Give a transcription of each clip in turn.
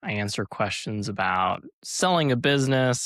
I answer questions about selling a business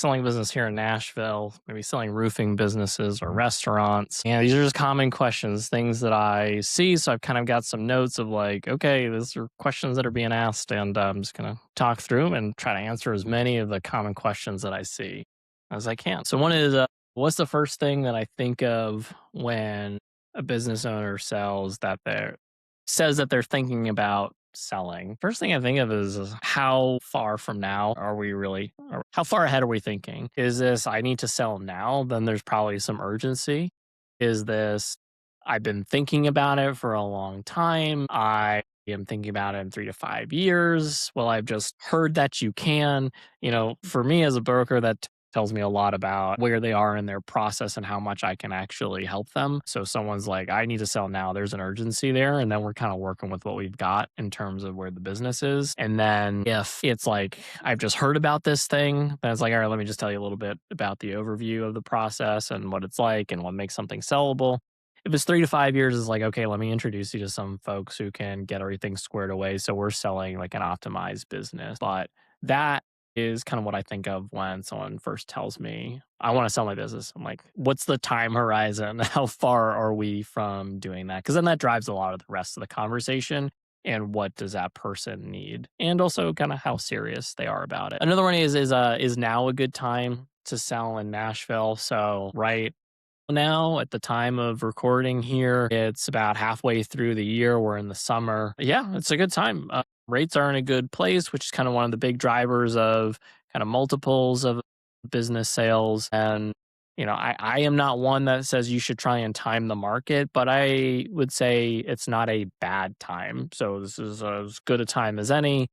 here in Nashville, maybe selling roofing businesses or restaurants. And these are just common questions, things that I see. So I've kind of got some notes of like, okay, these are questions that are being asked, and I'm just going to talk through them and try to answer as many of the common questions that I see as I can. So one is, what's the first thing that I think of when a business owner says that they're thinking about selling? First thing I think of is how far from now are we really, or how far ahead are we thinking? Is this, I need to sell now? Then there's probably some urgency. Is this, I've been thinking about it for a long time. I am thinking about it in 3 to 5 years. Well, I've just heard that you can. For me as a broker, that tells me a lot about where they are in their process and how much I can actually help them. So someone's like, I need to sell now. There's an urgency there. And then we're kind of working with what we've got in terms of where the business is. And then if it's like, I've just heard about this thing, then it's like, all right, let me just tell you a little bit about the overview of the process and what it's like and what makes something sellable. If it's 3 to 5 years, it's like, okay, let me introduce you to some folks who can get everything squared away. So we're selling like an optimized business. But that is kind of what I think of when someone first tells me, I want to sell my business. I'm like, what's the time horizon? How far are we from doing that? Because then that drives a lot of the rest of the conversation. And what does that person need? And also kind of how serious they are about it. Another one is now a good time to sell in Nashville? So right now, at the time of recording here, it's about halfway through the year. We're in the summer. Yeah, it's a good time. Rates are in a good place, which is kind of one of the big drivers of kind of multiples of business sales. And, I am not one that says you should try and time the market, but I would say it's not a bad time. So this is as good a time as any.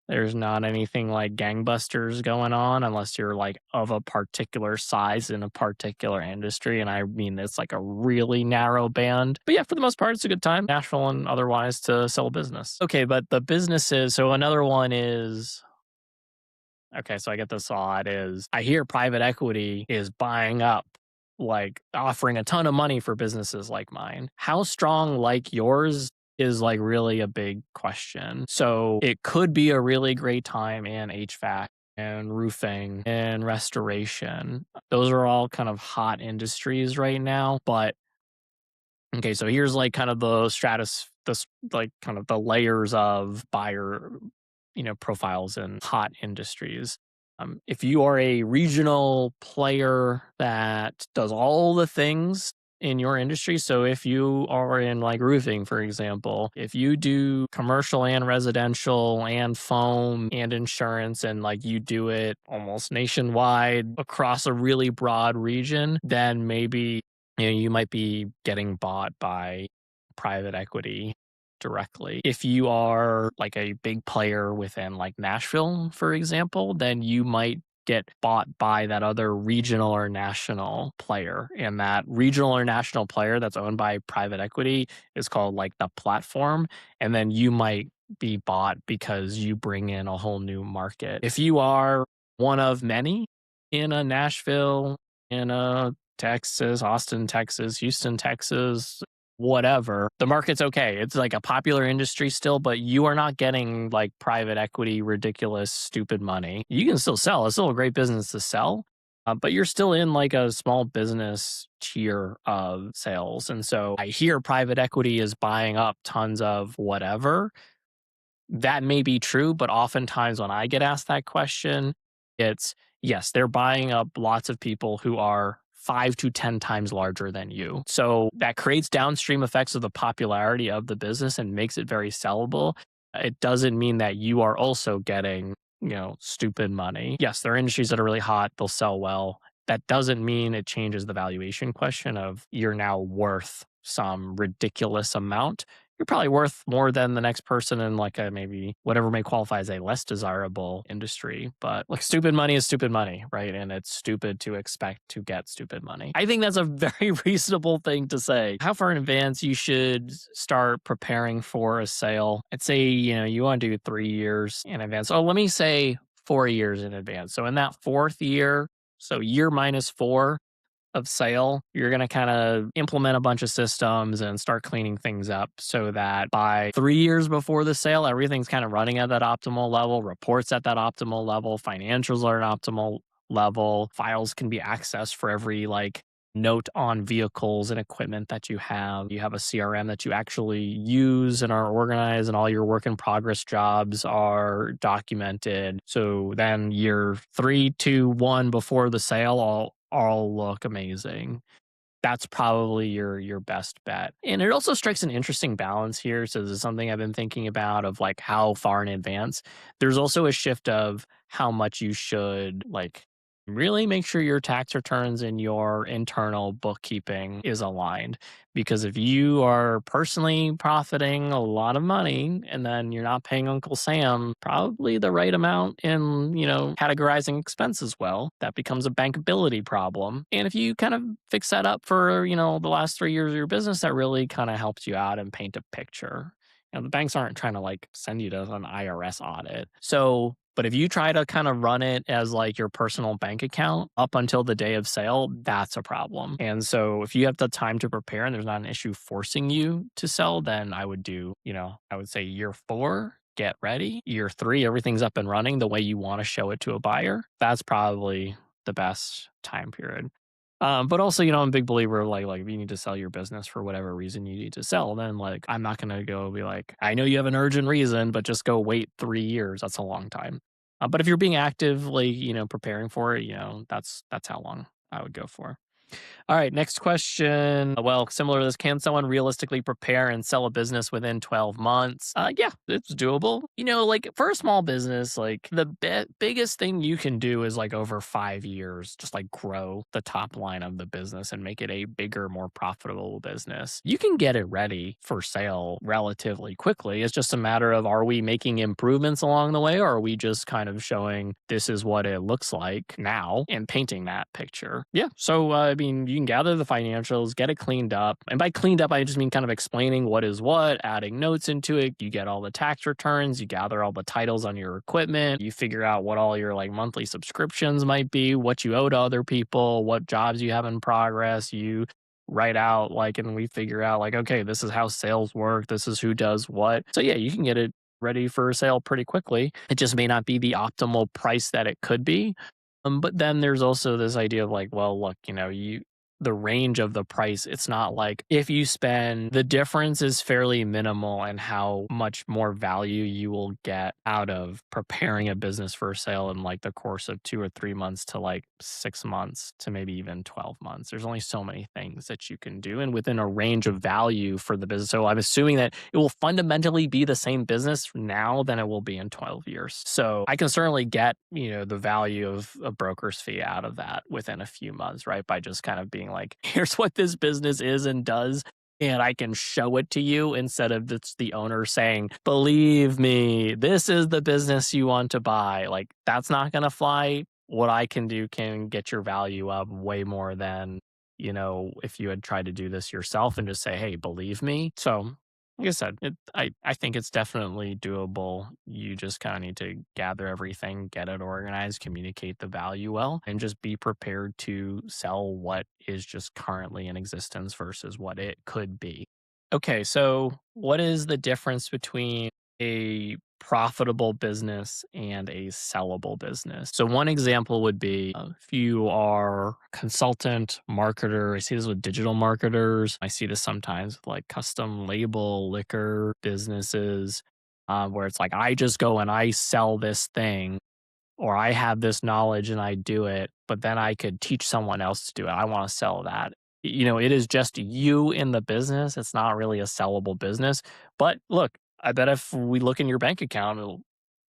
There's not anything like gangbusters going on unless you're like of a particular size in a particular industry. And I mean, it's like a really narrow band. But yeah, for the most part, it's a good time, Nashville and otherwise, to sell a business. Okay, but the businesses, so another one is, okay, so I get this thought is I hear private equity is buying up, like offering a ton of money for businesses like mine. How strong like yours is like really a big question. So it could be a really great time in HVAC and roofing and restoration. Those are all kind of hot industries right now. But okay, so here's like kind of the this like kind of the layers of buyer, profiles in hot industries. If you are a regional player that does all the things in your industry, so if you are in like roofing, for example, if you do commercial and residential and foam and insurance and like you do it almost nationwide across a really broad region, then maybe you might be getting bought by private equity directly. If you are like a big player within like Nashville, for example, then you might get bought by that other regional or national player. And that regional or national player that's owned by private equity is called like the platform. And then you might be bought because you bring in a whole new market. If you are one of many in a Nashville, in a Texas, Austin, Texas, Houston, Texas, whatever, the market's okay. It's like a popular industry still, but you are not getting like private equity, ridiculous, stupid money. You can still sell. It's still a great business to sell, but you're still in like a small business tier of sales. And so I hear private equity is buying up tons of whatever. That may be true, but oftentimes when I get asked that question, it's yes, they're buying up lots of people who are 5 to 10 times larger than you. So that creates downstream effects of the popularity of the business and makes it very sellable. It doesn't mean that you are also getting, stupid money. Yes, there are industries that are really hot, they'll sell well. That doesn't mean it changes the valuation question of you're now worth some ridiculous amount. You're probably worth more than the next person in like a maybe whatever may qualify as a less desirable industry. But like stupid money is stupid money, right? And it's stupid to expect to get stupid money. I think that's a very reasonable thing to say. How far in advance you should start preparing for a sale? I'd say, you want to do 3 years in advance. Oh, let me say 4 years in advance. So in that fourth year, so year minus 4, of sale, you're going to kind of implement a bunch of systems and start cleaning things up so that by 3 years before the sale, everything's kind of running at that optimal level, reports at that optimal level, financials are at optimal level, files can be accessed for every like note on vehicles and equipment that you have. You have a CRM that you actually use and are organized, and all your work in progress jobs are documented. So then year 3, 2, 1 before the sale, all look amazing. That's probably your best bet. And it also strikes an interesting balance here. So this is something I've been thinking about of like how far in advance. There's also a shift of how much you should like really make sure your tax returns and your internal bookkeeping is aligned. Because if you are personally profiting a lot of money and then you're not paying Uncle Sam probably the right amount in, categorizing expenses well, that becomes a bankability problem. And if you kind of fix that up for, the last 3 years of your business, that really kind of helps you out and paint a picture. The banks aren't trying to like send you to an IRS audit. So, but if you try to kind of run it as like your personal bank account up until the day of sale, that's a problem. And so if you have the time to prepare and there's not an issue forcing you to sell, then I would do, I would say year 4, get ready. Year 3, everything's up and running the way you want to show it to a buyer. That's probably the best time period. But also, I'm a big believer of like if you need to sell your business for whatever reason you need to sell, then like I'm not gonna go be like, I know you have an urgent reason, but just go wait 3 years. That's a long time. But if you're being actively, preparing for it, that's how long I would go for. All right, next question. Well, similar to this, can someone realistically prepare and sell a business within 12 months? Yeah, it's doable. Like for a small business, like the biggest thing you can do is like over 5 years, just like grow the top line of the business and make it a bigger, more profitable business. You can get it ready for sale relatively quickly. It's just a matter of, are we making improvements along the way, or are we just kind of showing this is what it looks like now and painting that picture? Yeah. So, I mean, you can gather the financials, get it cleaned up. And by cleaned up, I just mean kind of explaining what is what, adding notes into it. You get all the tax returns, you gather all the titles on your equipment, you figure out what all your like monthly subscriptions might be, what you owe to other people, what jobs you have in progress. You write out like, and we figure out like, okay, this is how sales work. This is who does what. So yeah, you can get it ready for sale pretty quickly. It just may not be the optimal price that it could be. But then there's also this idea of like, well, look, the range of the price, it's not like if you spend, the difference is fairly minimal in how much more value you will get out of preparing a business for sale in like the course of 2 or 3 months to like 6 months to maybe even 12 months. There's only so many things that you can do and within a range of value for the business. So I'm assuming that it will fundamentally be the same business now than it will be in 12 years. So I can certainly get, the value of a broker's fee out of that within a few months, right? By just kind of being like, here's what this business is and does, and I can show it to you instead of just the owner saying, believe me, this is the business you want to buy. Like, that's not going to fly. What I can do can get your value up way more than, if you had tried to do this yourself and just say, hey, believe me. So like I said, I think it's definitely doable. You just kind of need to gather everything, get it organized, communicate the value well, and just be prepared to sell what is just currently in existence versus what it could be. Okay, so what is the difference between a profitable business and a sellable business? So one example would be if you are a consultant, marketer. I see this with digital marketers. I see this sometimes with like custom label liquor businesses, where it's like I just go and I sell this thing, or I have this knowledge and I do it, but then I could teach someone else to do it. I want to sell that. It is just you in the business. It's not really a sellable business. But look, I bet if we look in your bank account, it'll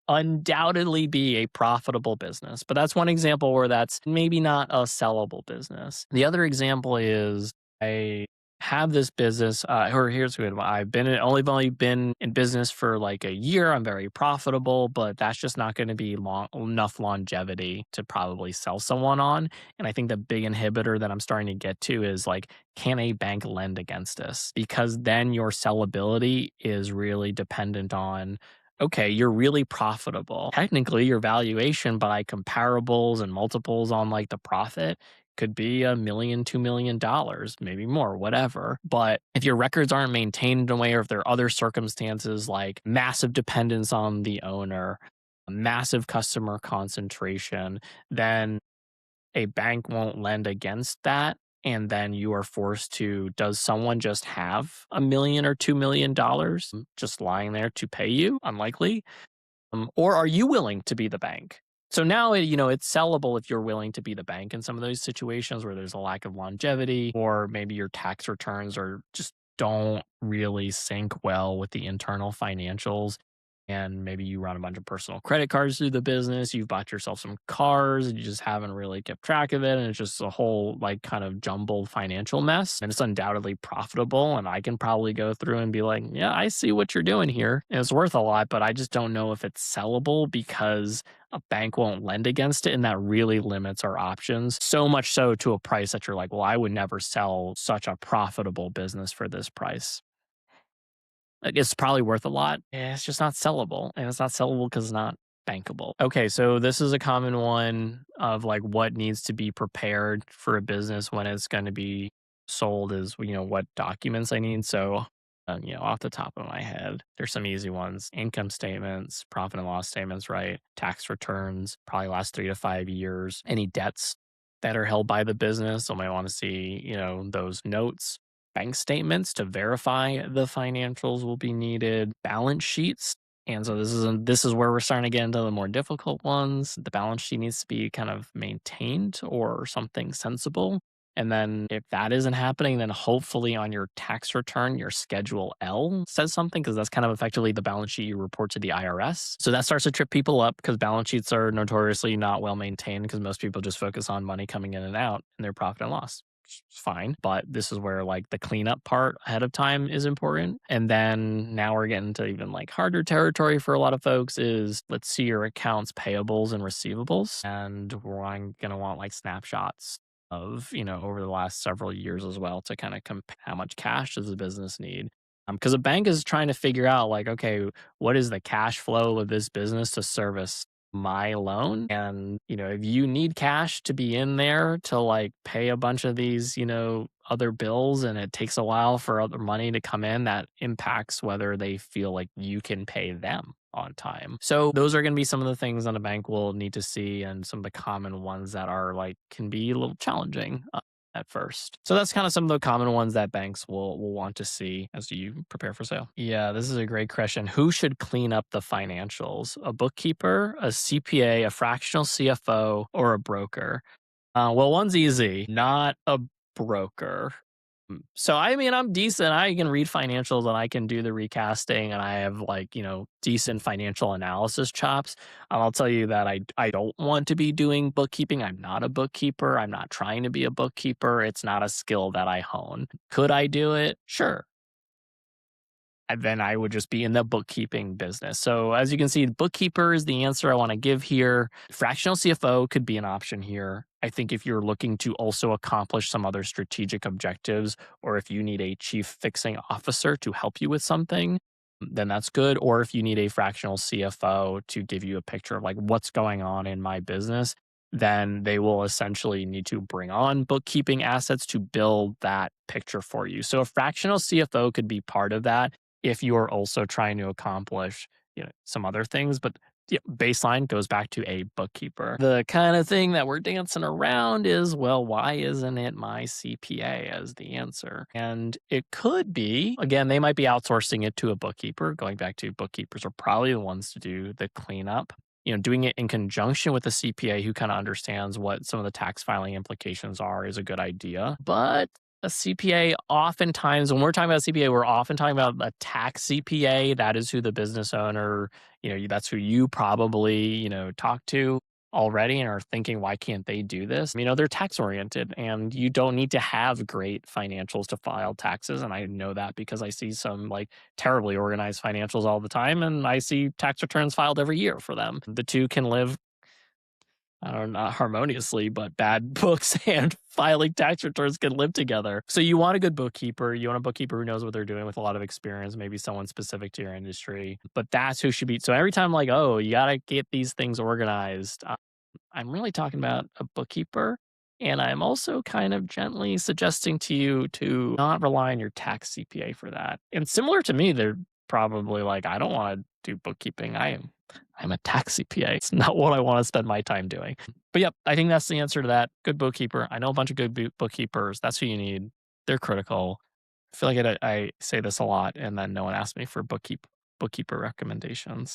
undoubtedly be a profitable business. But that's one example where that's maybe not a sellable business. The other example is I have this business, or here's good. Only been in business for like a year. I'm very profitable, but that's just not going to be enough longevity to probably sell someone on. And I think the big inhibitor that I'm starting to get to is like, can a bank lend against this? Because then your sellability is really dependent on, okay, you're really profitable. Technically, your valuation by comparables and multiples on like the profit could be $1 million, $2 million, maybe more, whatever. But if your records aren't maintained in a way, or if there are other circumstances like massive dependence on the owner, massive customer concentration, then a bank won't lend against that. And then you are forced to, does someone just have $1 million or $2 million just lying there to pay you? Unlikely. Or are you willing to be the bank? So now, it's sellable if you're willing to be the bank in some of those situations where there's a lack of longevity, or maybe your tax returns are just don't really sync well with the internal financials. And maybe you run a bunch of personal credit cards through the business. You've bought yourself some cars and you just haven't really kept track of it. And it's just a whole like kind of jumbled financial mess. And it's undoubtedly profitable. And I can probably go through and be like, yeah, I see what you're doing here. And it's worth a lot, but I just don't know if it's sellable because a bank won't lend against it. And that really limits our options. So much so to a price that you're like, well, I would never sell such a profitable business for this price. Like, it's probably worth a lot. It's just not sellable. And it's not sellable because it's not bankable. Okay, so this is a common one of like what needs to be prepared for a business when it's going to be sold is, what documents I need. So, off the top of my head, there's some easy ones: income statements, profit and loss statements, right? Tax returns, probably last 3 to 5 years, any debts that are held by the business. So, I might want to see, those notes. Bank statements to verify the financials will be needed, balance sheets. And so this is where we're starting to get into the more difficult ones. The balance sheet needs to be kind of maintained or something sensible. And then if that isn't happening, then hopefully on your tax return, your Schedule L says something, because that's kind of effectively the balance sheet you report to the IRS. So that starts to trip people up because balance sheets are notoriously not well maintained because most people just focus on money coming in and out and their profit and loss. Fine. But this is where like the cleanup part ahead of time is important. And then now we're getting to even like harder territory for a lot of folks is, let's see your accounts payables and receivables. And we're going to want like snapshots of, over the last several years as well to kind of compare how much cash does the business need. Because a bank is trying to figure out like, okay, what is the cash flow of this business to service my loan? And, if you need cash to be in there to like pay a bunch of these, other bills, and it takes a while for other money to come in, that impacts whether they feel like you can pay them on time. So those are going to be some of the things that a bank will need to see, and some of the common ones that are like can be a little challenging at first. So that's kind of some of the common ones that banks will want to see as you prepare for sale. Yeah, this is a great question. Who should clean up the financials? A bookkeeper, a CPA, a fractional CFO, or a broker? Well, one's easy, not a broker. So, I mean, I'm decent. I can read financials and I can do the recasting, and I have like, decent financial analysis chops. I'll tell you that I don't want to be doing bookkeeping. I'm not a bookkeeper. I'm not trying to be a bookkeeper. It's not a skill that I hone. Could I do it? Sure. And then I would just be in the bookkeeping business. So as you can see, bookkeeper is the answer I want to give here. Fractional CFO could be an option here. I think if you're looking to also accomplish some other strategic objectives, or if you need a chief fixing officer to help you with something, then that's good. Or if you need a fractional CFO to give you a picture of like what's going on in my business, then they will essentially need to bring on bookkeeping assets to build that picture for you. So a fractional CFO could be part of that if you are also trying to accomplish, some other things. But baseline goes back to a bookkeeper. The kind of thing that we're dancing around is, well, why isn't it my CPA as the answer? And it could be, again, they might be outsourcing it to a bookkeeper. Going back to bookkeepers are probably the ones to do the cleanup. Doing it in conjunction with a CPA who kind of understands what some of the tax filing implications are is a good idea. But a CPA, oftentimes, when we're talking about CPA, we're often talking about a tax CPA. That is who the business owner, that's who you probably, talk to already and are thinking, why can't they do this? They're tax oriented, and you don't need to have great financials to file taxes. And I know that because I see some like terribly organized financials all the time, and I see tax returns filed every year for them. The two can live, I don't know, not harmoniously, but bad books and filing tax returns can live together. So you want a good bookkeeper. You want a bookkeeper who knows what they're doing with a lot of experience, maybe someone specific to your industry. But that's who should be. So every time, like, oh, you got to get these things organized, I'm really talking about a bookkeeper. And I'm also kind of gently suggesting to you to not rely on your tax CPA for that. And similar to me, they're probably like, I don't want to do bookkeeping. I'm a tax CPA. It's not what I want to spend my time doing. But yep, I think that's the answer to that. Good bookkeeper. I know a bunch of good bookkeepers. That's who you need. They're critical. I feel like I say this a lot, and then no one asks me for bookkeeper recommendations.